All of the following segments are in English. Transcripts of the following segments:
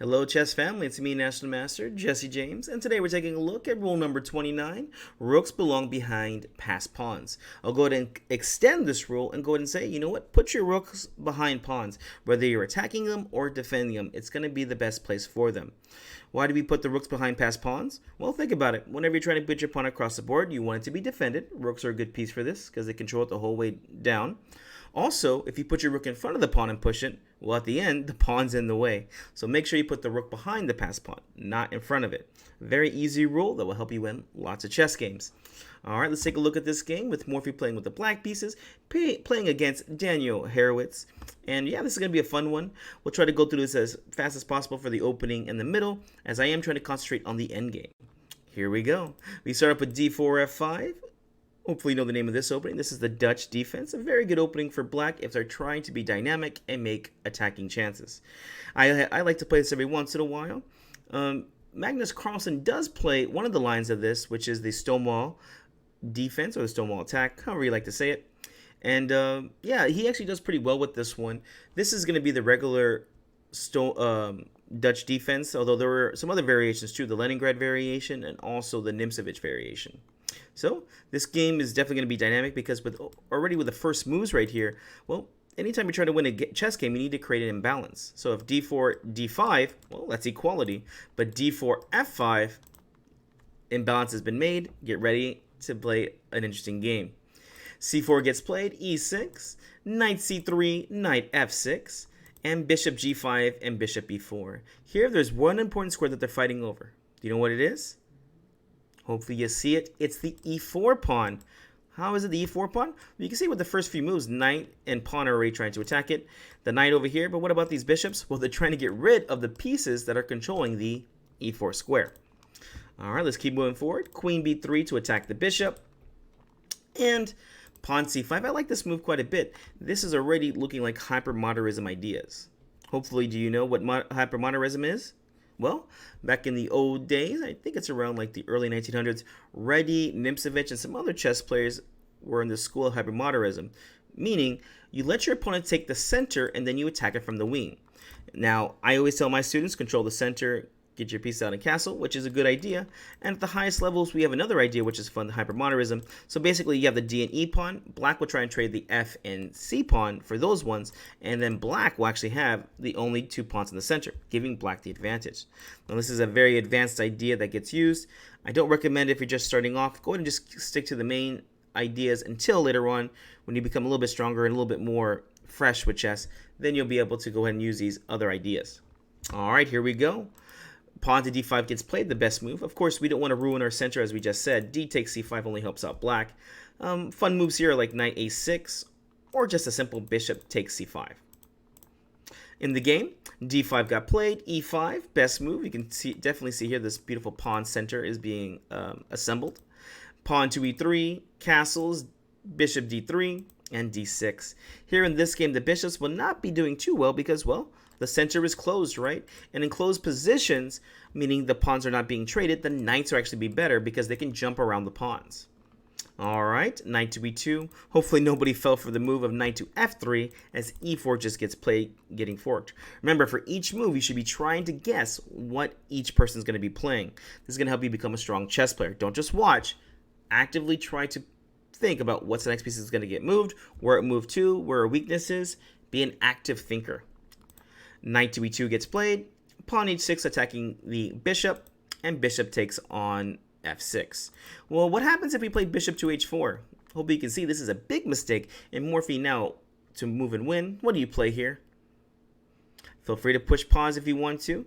Hello, chess family. It's me, National Master Jesse James, and today we're taking a look at rule number 29. Rooks belong behind passed pawns. I'll go ahead and extend this rule and go ahead and say, you know what? Put your rooks behind pawns. Whether you're attacking them or defending them, it's going to be the best place for them. Why do we put the rooks behind passed pawns? Well, think about it. Whenever you're trying to put your pawn across the board, you want it to be defended. Rooks are a good piece for this because they control it the whole way down. Also, if you put your rook in front of the pawn and push it, well, at the end, the pawn's in the way. So make sure you put the rook behind the passed pawn, not in front of it. Very easy rule that will help you win lots of chess games. All right, let's take a look at this game with Morphy playing with the black pieces, playing against Daniel Harowitz. And yeah, this is going to be a fun one. We'll try to go through this as fast as possible for the opening and the middle, as I am trying to concentrate on the endgame. Here we go. We start up with d4, f5. Hopefully you know the name of this opening. This is the Dutch defense. A very good opening for black if they're trying to be dynamic and make attacking chances. I like to play this every once in a while. Magnus Carlsen does play one of the lines of this, which is the Stonewall defense or the Stonewall attack, however you like to say it. And yeah, he actually does pretty well with this one. This is going to be the regular Dutch defense, although there were some other variations too, the Leningrad variation and also the Nimzovich variation. So this game is definitely going to be dynamic because already with the first moves right here, well, anytime you try to win a chess game, you need to create an imbalance. So if d4, d5, well, that's equality. But d4, f5, imbalance has been made. Get ready to play an interesting game. c4 gets played, e6, knight c3, knight f6, and bishop g5 and bishop e4. Here, there's one important square that they're fighting over. Do you know what it is? Hopefully you see it. It's the e4 pawn. How is it the e4 pawn? Well, you can see with the first few moves, knight and pawn are already trying to attack it. The knight over here, but what about these bishops? Well, they're trying to get rid of the pieces that are controlling the e4 square. All right, let's keep moving forward. Queen b3 to attack the bishop. And pawn c5. I like this move quite a bit. This is already looking like hypermodernism ideas. Hopefully, do you know what hypermodernism is? Well, back in the old days, I think it's around like the early 1900s, Reddy, Nimzovich, and some other chess players were in the school of hypermodernism, meaning you let your opponent take the center and then you attack it from the wing. Now, I always tell my students, control the center, get your piece out in castle, which is a good idea. And at the highest levels, we have another idea, which is fun, the hypermodernism. So basically, you have the d and e pawn. Black will try and trade the f and c pawn for those ones. And then black will actually have the only two pawns in the center, giving black the advantage. Now, this is a very advanced idea that gets used. I don't recommend if you're just starting off. Go ahead and just stick to the main ideas until later on, when you become a little bit stronger and a little bit more fresh with chess, then you'll be able to go ahead and use these other ideas. All right, here we go. Pawn to d5 gets played, the best move. Of course, we don't want to ruin our center, as we just said. D takes c5 only helps out black. Fun moves here are like knight a6, or just a simple bishop takes c5. In the game, d5 got played, e5, best move. You can definitely see here this beautiful pawn center is being assembled. Pawn to e3, castles, bishop d3, and d6. Here in this game, the bishops will not be doing too well because, well, the center is closed, right? And in closed positions, meaning the pawns are not being traded, the knights will actually be better because they can jump around the pawns. All right, knight to e2. Hopefully nobody fell for the move of knight to f3 as e4 just gets played, getting forked. Remember, for each move, you should be trying to guess what each person's going to be playing. This is going to help you become a strong chess player. Don't just watch. Actively try to think about what's the next piece is going to get moved, where it moved to, where a weakness is. Be an active thinker. Knight to e2 gets played, pawn h6 attacking the bishop, and bishop takes on f6. Well, what happens if we play bishop to h4? Hope you can see this is a big mistake in Morphy. Now, to move and win, what do you play here? Feel free to push pawns if you want to.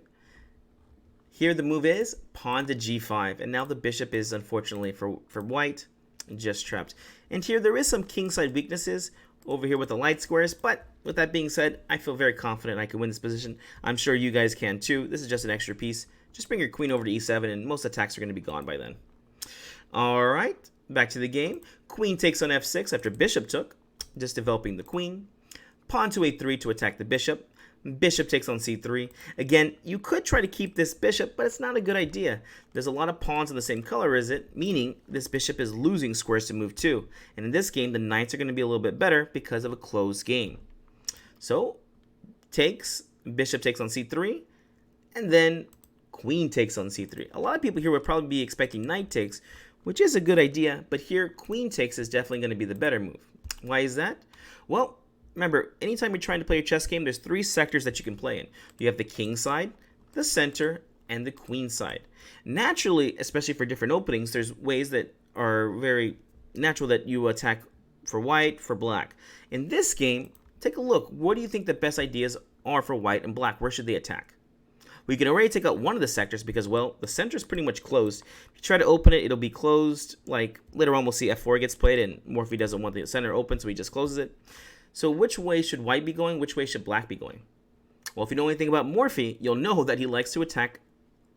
Here the move is pawn to g5, and now the bishop is, unfortunately for white, just trapped. And here there is some kingside weaknesses over here with the light squares, but with that being said, I feel very confident I can win this position. I'm sure you guys can too. This is just an extra piece. Just bring your queen over to e7 and most attacks are going to be gone by then. All right, back to the game. Queen takes on f6 after bishop took, just developing the queen. Pawn to a3 to attack the bishop. Bishop takes on c3. Again, you could try to keep this bishop, but it's not a good idea. There's a lot of pawns in the same color as it, meaning this bishop is losing squares to move to. And in this game, the knights are going to be a little bit better because of a closed game. So, bishop takes on c3, and then queen takes on c3. A lot of people here would probably be expecting knight takes, which is a good idea, but here queen takes is definitely going to be the better move. Why is that? Well, remember, anytime you're trying to play a chess game, there's 3 sectors that you can play in. You have the king side, the center, and the queen side. Naturally, especially for different openings, there's ways that are very natural that you attack for white, for black. In this game, take a look. What do you think the best ideas are for white and black? Where should they attack? We can already take out one of the sectors because, well, the center is pretty much closed. If you try to open it, it'll be closed. Like, later on, we'll see f4 gets played, and Morphy doesn't want the center open, so he just closes it. So which way should white be going? Which way should black be going? Well, if you know anything about Morphy, you'll know that he likes to attack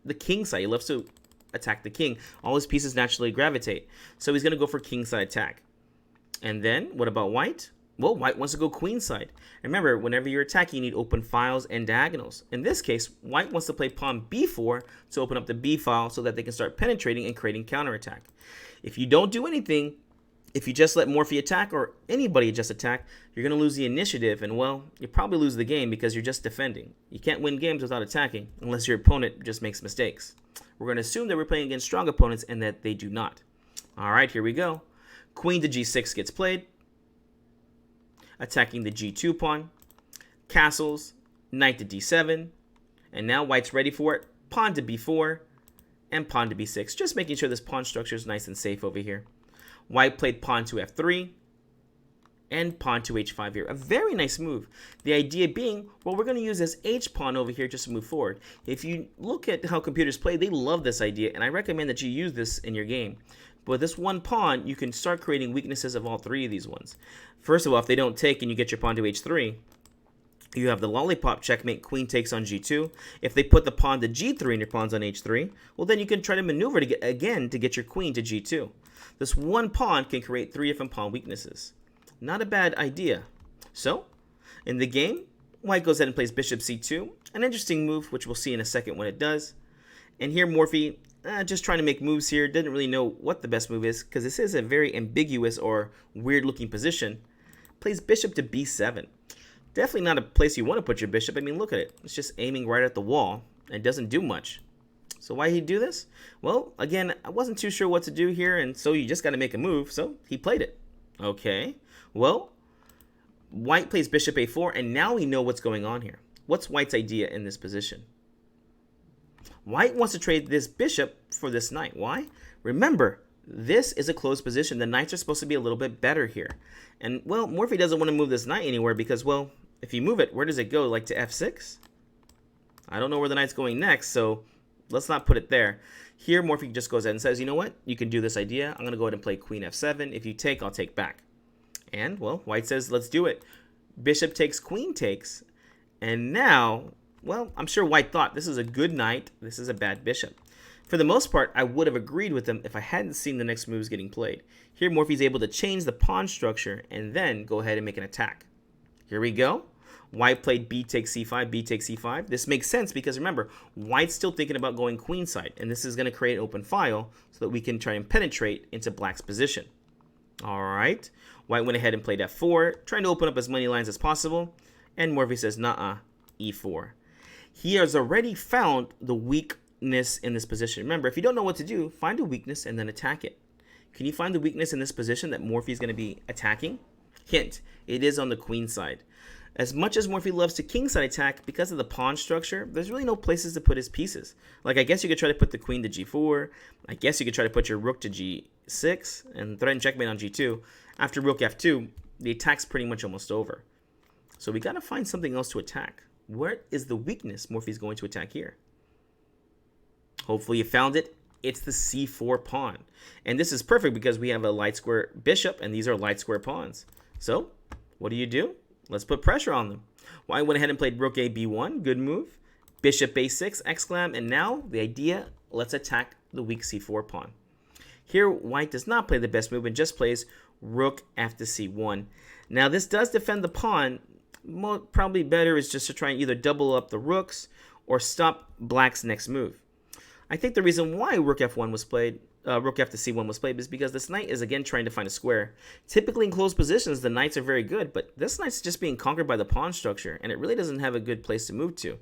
the king side. He loves to attack the king. All his pieces naturally gravitate. So he's going to go for king side attack. And then, what about white? Well, white wants to go queen side. Remember, whenever you're attacking, you need open files and diagonals. In this case, white wants to play pawn b4 to open up the b file so that they can start penetrating and creating counterattack. If you don't do anything, if you just let Morphy attack or anybody just attack, you're going to lose the initiative, and well, you probably lose the game because you're just defending. You can't win games without attacking unless your opponent just makes mistakes. We're going to assume that we're playing against strong opponents and that they do not. All right, here we go. Queen to g6 gets played, attacking the g2 pawn, castles, knight to d7, and now white's ready for it. Pawn to b4, and pawn to b6, just making sure this pawn structure is nice and safe over here. White played pawn to f3, and pawn to h5 here. A very nice move. The idea being, well, we're going to use this h pawn over here just to move forward. If you look at how computers play, they love this idea, and I recommend that you use this in your game. But with this one pawn, you can start creating weaknesses of all 3 of these ones. First of all, if they don't take and you get your pawn to h3, you have the lollipop checkmate, queen takes on g2. If they put the pawn to g3 and your pawn's on h3, well, then you can try to maneuver to get your queen to g2. This one pawn can create 3 different pawn weaknesses. Not a bad idea. So, in the game, white goes ahead and plays bishop c2. An interesting move, which we'll see in a second when it does. And here, Morphy, just trying to make moves here. Didn't really know what the best move is because this is a very ambiguous or weird-looking position. Plays bishop to b7. Definitely not a place you want to put your bishop. I mean, look at it. It's just aiming right at the wall and doesn't do much. So why he do this? Well, again, I wasn't too sure what to do here, and so you just got to make a move. So he played it. Okay. Well, white plays bishop a4, and now we know what's going on here. What's white's idea in this position? White wants to trade this bishop for this knight. Why? Remember, this is a closed position. The knights are supposed to be a little bit better here. And, well, Morphy doesn't want to move this knight anywhere because, well, if you move it, where does it go? Like to f6? I don't know where the knight's going next, so let's not put it there. Here, Morphy just goes ahead and says, you know what? You can do this idea. I'm going to go ahead and play queen f7. If you take, I'll take back. And, well, white says, let's do it. Bishop takes, queen takes. And now, well, I'm sure white thought this is a good knight. This is a bad bishop. For the most part, I would have agreed with him if I hadn't seen the next moves getting played. Here, Morphy's able to change the pawn structure and then go ahead and make an attack. Here we go. White played b takes c5, b takes c5. This makes sense because, remember, white's still thinking about going queenside, and this is going to create an open file so that we can try and penetrate into black's position. All right. White went ahead and played f4, trying to open up as many lines as possible, and Morphy says, nuh-uh, e4. He has already found the weakness in this position. Remember, if you don't know what to do, find a weakness and then attack it. Can you find the weakness in this position that Morphy is going to be attacking? Hint, it is on the queen side. As much as Morphy loves to kingside attack, because of the pawn structure, there's really no places to put his pieces. Like, I guess you could try to put the queen to g4. I guess you could try to put your rook to g6 and threaten checkmate on g2. After rook f2, the attack's pretty much almost over. So we got to find something else to attack. Where is the weakness Morphy's going to attack here? Hopefully you found it. It's the c4 pawn. And this is perfect because we have a light square bishop, and these are light square pawns. So, what do? Let's put pressure on them. White went ahead and played rook a b1. Good move. Bishop a6, exclam. And now, the idea, let's attack the weak c4 pawn. Here, white does not play the best move and just plays rook f to c1. Now, this does defend the pawn. Probably better is just to try and either double up the rooks or stop black's next move. I think the reason why rook f1 was played, rook f to c1 was played, is because this knight is again trying to find a square. Typically in closed positions, the knights are very good, but this knight's just being conquered by the pawn structure, and it really doesn't have a good place to move to.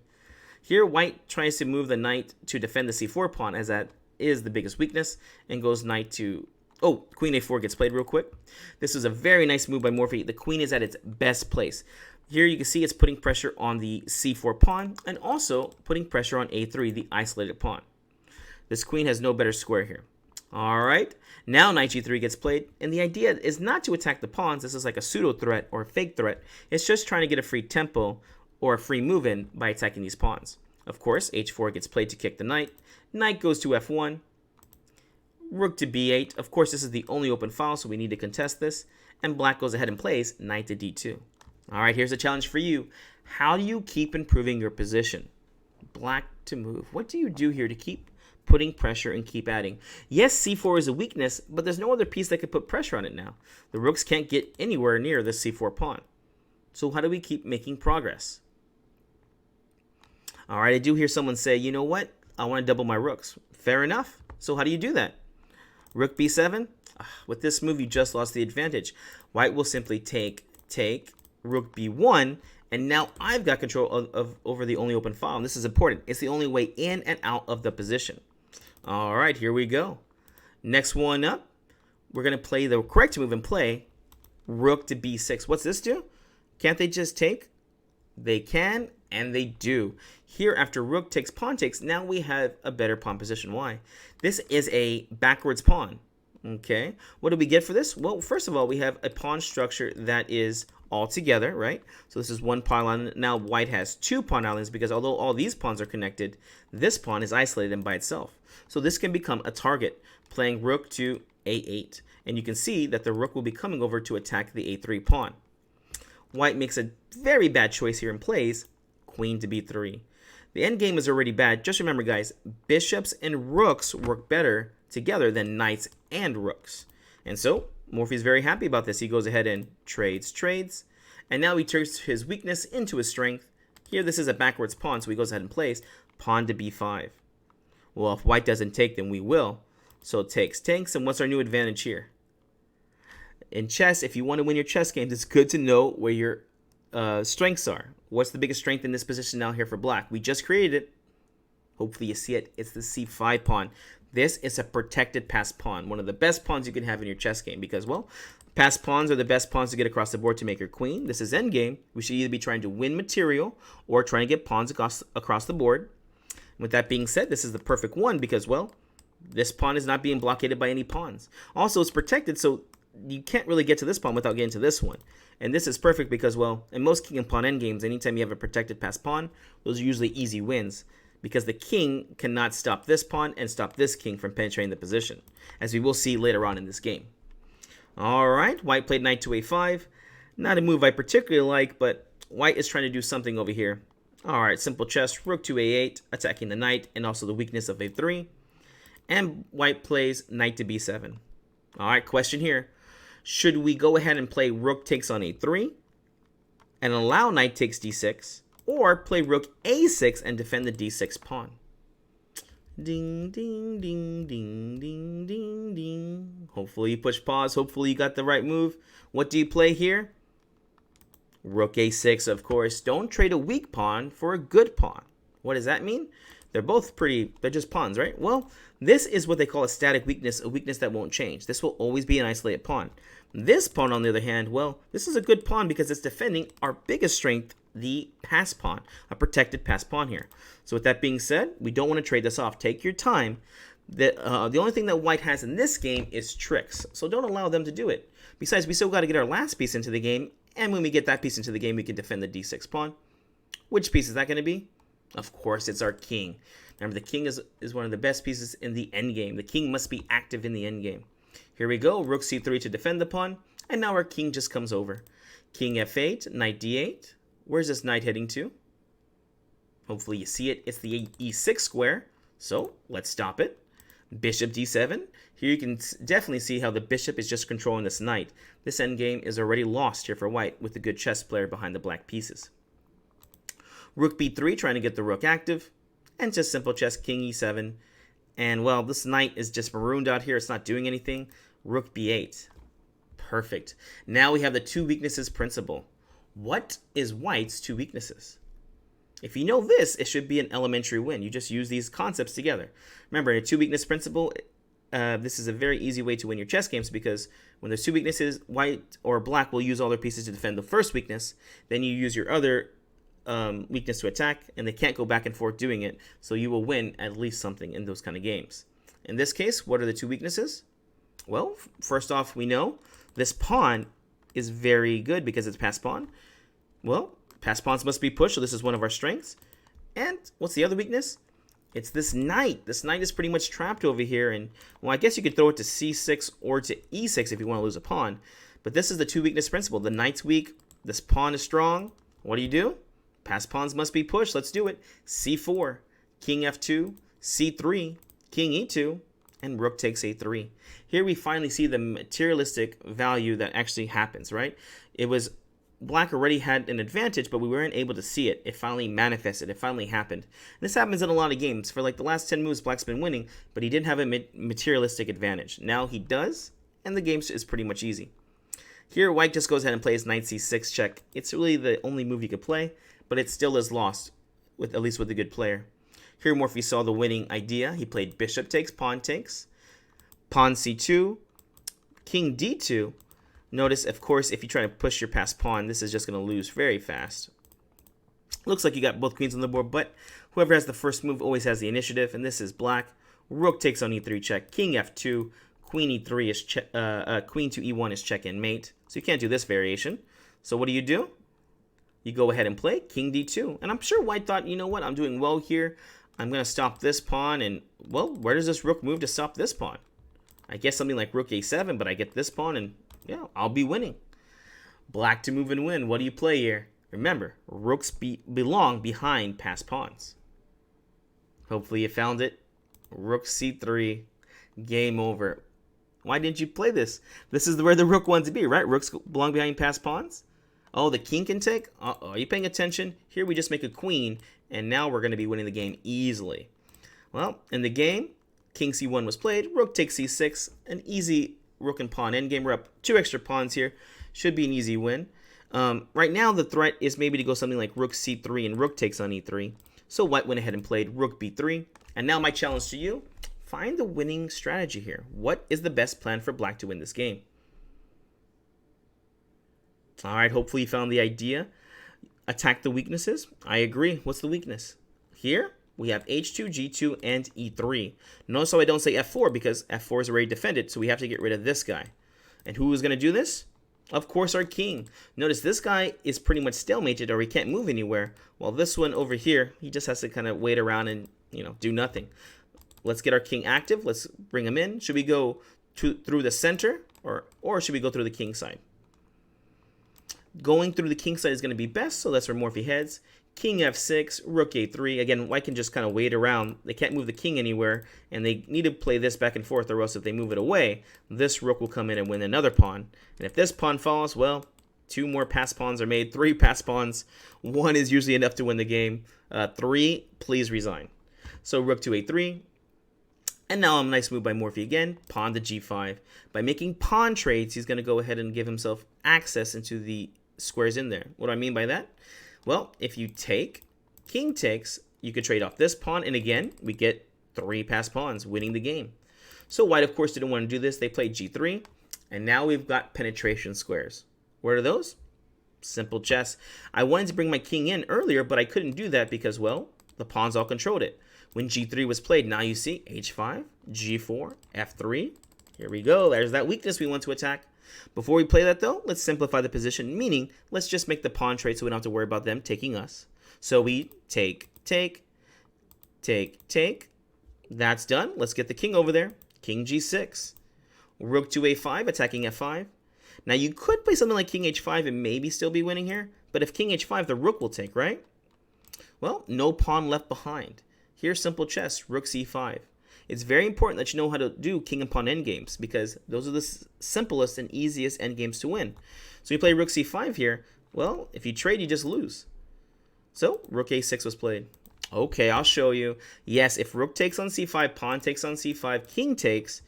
Here, white tries to move the knight to defend the c4 pawn, as that is the biggest weakness, and goes knight to... Oh, queen a4 gets played real quick. This was a very nice move by Morphy. The queen is at its best place. Here you can see it's putting pressure on the c4 pawn, and also putting pressure on a3, the isolated pawn. This queen has no better square here. All right, now knight g3 gets played, and the idea is not to attack the pawns. This is like a pseudo threat or a fake threat. It's just trying to get a free tempo or a free move in by attacking these pawns. Of course, h4 gets played to kick the knight. Knight goes to f1. Rook to b8. Of course, this is the only open file, so we need to contest this. And black goes ahead and plays knight to d2. All right, here's a challenge for you. How do you keep improving your position? Black to move. What do you do here to keep putting pressure and keep adding? Yes, c4 is a weakness, but there's no other piece that could put pressure on it now. The rooks can't get anywhere near the c4 pawn. So how do we keep making progress? All right, I do hear someone say, you know what? I want to double my rooks. Fair enough. So how do you do that? Rook b7. With this move, you just lost the advantage. White will simply take, rook b1, and now I've got control over the only open file. And this is important. It's the only way in and out of the position. All right, here we go. Next one up, we're going to play the correct move and play rook to b6. What's this do? Can't they just take? They can, and they do. Here, after rook takes, pawn takes, now we have a better pawn position. Why? This is a backwards pawn. Okay, what do we get for this? Well, first of all, we have a pawn structure that is all together, right? So this is one pawn island. Now white has two pawn islands because although all these pawns are connected, this pawn is isolated and by itself. So this can become a target, playing rook to a8. And you can see that the rook will be coming over to attack the a3 pawn. White makes a very bad choice here and plays queen to b3. The endgame is already bad. Just remember, guys, bishops and rooks work better together than knights and rooks. And so Morphy's very happy about this. He goes ahead and trades, and now he turns his weakness into his strength. Here, this is a backwards pawn, so he goes ahead and plays pawn to b5. Well, if white doesn't take, then we will. So takes, and what's our new advantage here? In chess, if you want to win your chess games, it's good to know where your strengths are. What's the biggest strength in this position now here for black? We just created it. Hopefully you see it. It's the c5 pawn. This is a protected passed pawn, one of the best pawns you can have in your chess game because, well, passed pawns are the best pawns to get across the board to make your queen. This is endgame. We should either be trying to win material or trying to get pawns across the board. With that being said, this is the perfect one because, well, this pawn is not being blockaded by any pawns. Also, it's protected, so you can't really get to this pawn without getting to this one. And this is perfect because, well, in most king and pawn endgames, anytime you have a protected passed pawn, those are usually easy wins because the king cannot stop this pawn and stop this king from penetrating the position, as we will see later on in this game. All right, white played knight to a5. Not a move I particularly like, but white is trying to do something over here. All right, simple chess, rook to a8, attacking the knight and also the weakness of a3. And white plays knight to b7. All right, question here. Should we go ahead and play rook takes on a3 and allow knight takes d6, or play rook a6 and defend the d6 pawn? Ding, ding, ding, ding, ding, ding, ding. Hopefully you push pause. Hopefully you got the right move. What do you play here? Rook a6, of course. Don't trade a weak pawn for a good pawn. What does that mean? They're both they're just pawns, right? Well, this is what they call a static weakness, a weakness that won't change. This will always be an isolated pawn. This pawn, on the other hand, well, this is a good pawn because it's defending our biggest strength, the pass pawn, a protected pass pawn here. So with that being said, we don't want to trade this off. Take your time. The only thing that white has in this game is tricks, so don't allow them to do it. Besides, we still got to get our last piece into the game, and when we get that piece into the game, we can defend the d6 pawn. Which piece is that going to be? Of course, it's our king. Remember, the king is one of the best pieces in the endgame. The king must be active in the endgame. Here we go, rook c3 to defend the pawn, and now our king just comes over. King f8, knight d8. Where's this knight heading to? Hopefully you see it. It's the e6 square, so let's stop it. Bishop d7. Here you can definitely see how the bishop is just controlling this knight. This endgame is already lost here for white with the good chess player behind the black pieces. Rook b3, trying to get the rook active. And just simple chess, king e7. And, well, this knight is just marooned out here. It's not doing anything. Rook b8. Perfect. Now we have the two weaknesses principle. What is white's two weaknesses? If you know this, it should be an elementary win. You just use these concepts together. Remember, in a two weakness principle, this is a very easy way to win your chess games, because when there's two weaknesses, white or black will use all their pieces to defend the first weakness. Then you use your other weakness to attack, and they can't go back and forth doing it. So you will win at least something in those kind of games. In this case, what are the two weaknesses? Well, first off, we know this pawn is very good because it's passed pawn. Well, passed pawns must be pushed, so this is one of our strengths. And what's the other weakness? It's this knight. This knight is pretty much trapped over here, and well, I guess you could throw it to c6 or to e6 if you want to lose a pawn. But this is the two weakness principle. The knight's weak, this pawn is strong. What do? Passed pawns must be pushed. Let's do it. c4, king f2, c3, king e2, and rook takes a3. Here we finally see the materialistic value that actually happens, right? It was black already had an advantage, but we weren't able to see it. It finally manifested. It finally happened. And this happens in a lot of games. For like the last 10 moves, black's been winning, but he didn't have a materialistic advantage. Now he does, and the game is pretty much easy. Here, white just goes ahead and plays knight c6 check. It's really the only move he could play, but it still is lost, at least with a good player. Here, Morphy saw the winning idea. He played bishop takes, pawn c2, king d2. Notice, of course, if you try to push your passed pawn, this is just going to lose very fast. Looks like you got both queens on the board, but whoever has the first move always has the initiative, and this is black. Rook takes on e3 check, king f2, queen e3 is queen to e1 is check and mate. So you can't do this variation. So what do? You go ahead and play king d2. And I'm sure white thought, you know what, I'm doing well here. I'm going to stop this pawn, and, well, where does this rook move to stop this pawn? I guess something like rook a7, but I get this pawn, and, yeah, I'll be winning. Black to move and win. What do you play here? Remember, rooks belong behind passed pawns. Hopefully you found it. Rook c3. Game over. Why didn't you play this? This is where the rook wants to be, right? Rooks belong behind passed pawns. Oh, the king can take? Uh-oh, are you paying attention? Here we just make a queen, and now we're going to be winning the game easily. Well, in the game, king c1 was played. Rook takes c6. An easy rook and pawn endgame. We're up 2 extra pawns here. Should be an easy win. Right now, the threat is maybe to go something like rook c3 and rook takes on e3. So white went ahead and played rook b3. And now my challenge to you, find the winning strategy here. What is the best plan for black to win this game? All right, hopefully you found the idea. Attack the weaknesses. I agree. What's the weakness? Here, we have h2, g2, and e3. Notice how I don't say f4 because f4 is already defended, so we have to get rid of this guy. And who is going to do this? Of course, our king. Notice this guy is pretty much stalemated, or he can't move anywhere, while this one over here, he just has to kind of wait around and, do nothing. Let's get our king active. Let's bring him in. Should we go through the center, or should we go through the king side? Going through the king side is going to be best, so that's where Morphy heads. King f6, rook a3. Again, white can just kind of wait around. They can't move the king anywhere, and they need to play this back and forth, or else if they move it away, this rook will come in and win another pawn. And if this pawn falls, well, 2 more passed pawns are made. 3 passed pawns. 1 is usually enough to win the game. 3, please resign. So rook to a3. And now a nice move by Morphy again, pawn to g5. By making pawn trades, he's going to go ahead and give himself access into the squares in there. What do I mean by that? Well, if you take, king takes, you could trade off this pawn, and again, we get 3 passed pawns, winning the game. So white, of course, didn't want to do this. They played g3, and now we've got penetration squares. What are those? Simple chess. I wanted to bring my king in earlier, but I couldn't do that because, well, the pawns all controlled it. When g3 was played, now you see h5, g4, f3. Here we go. There's that weakness we want to attack. Before we play that, though, let's simplify the position, meaning let's just make the pawn trade so we don't have to worry about them taking us. So we take, take, take, take. That's done. Let's get the king over there. King g6. Rook to a5, attacking f5. Now, you could play something like king h5 and maybe still be winning here, but if king h5, the rook will take, right? Well, no pawn left behind. Here's simple chess, rook c5. It's very important that you know how to do king and pawn endgames because those are the simplest and easiest endgames to win. So you play rook c5 here. Well, if you trade, you just lose. So rook a6 was played. Okay, I'll show you. Yes, if rook takes on c5, pawn takes on c5, king takes,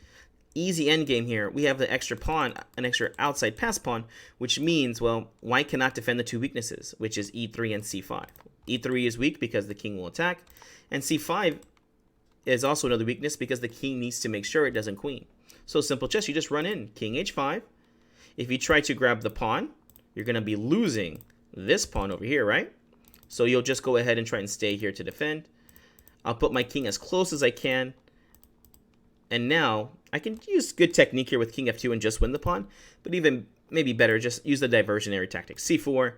easy endgame here. We have the extra pawn, an extra outside pass pawn, which means, well, white cannot defend the 2 weaknesses, which is e3 and c5. E3 is weak because the king will attack. And C5 is also another weakness because the king needs to make sure it doesn't queen. So simple chess, you just run in king H5. If you try to grab the pawn, you're going to be losing this pawn over here, right? So you'll just go ahead and try and stay here to defend. I'll put my king as close as I can. And now I can use good technique here with king F2 and just win the pawn. But even maybe better, just use the diversionary tactic. C4,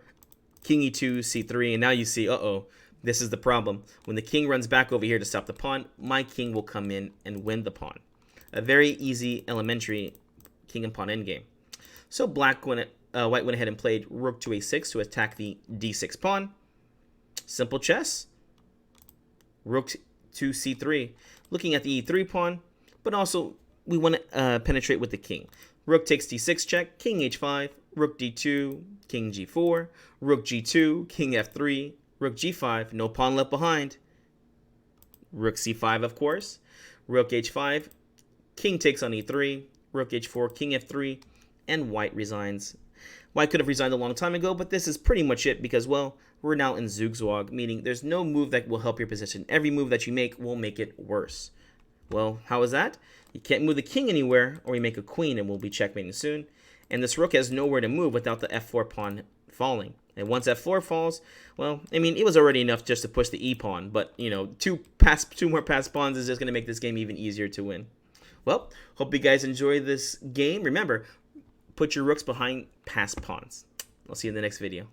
king E2, C3, and now you see, uh-oh, this is the problem. When the king runs back over here to stop the pawn, my king will come in and win the pawn. A very easy, elementary king and pawn endgame. So white went ahead and played rook to A6 to attack the D6 pawn. Simple chess. Rook to C3, looking at the E3 pawn, but also we want to penetrate with the king. Rook takes D6 check, king H5, rook D2, king G4, rook G2, king F3, rook G5, no pawn left behind. Rook C5, of course. Rook H5, king takes on E3, rook H4, king F3, and white resigns. White could have resigned a long time ago, but this is pretty much it because, well, we're now in Zugzwang, meaning there's no move that will help your position. Every move that you make will make it worse. Well, how is that? You can't move the king anywhere, or we make a queen, and we'll be checkmating soon. And this rook has nowhere to move without the F4 pawn falling. And once F4 falls, well, I mean, it was already enough just to push the E pawn, but, you know, two more passed pawns is just going to make this game even easier to win. Well, hope you guys enjoy this game. Remember, put your rooks behind passed pawns. I'll see you in the next video.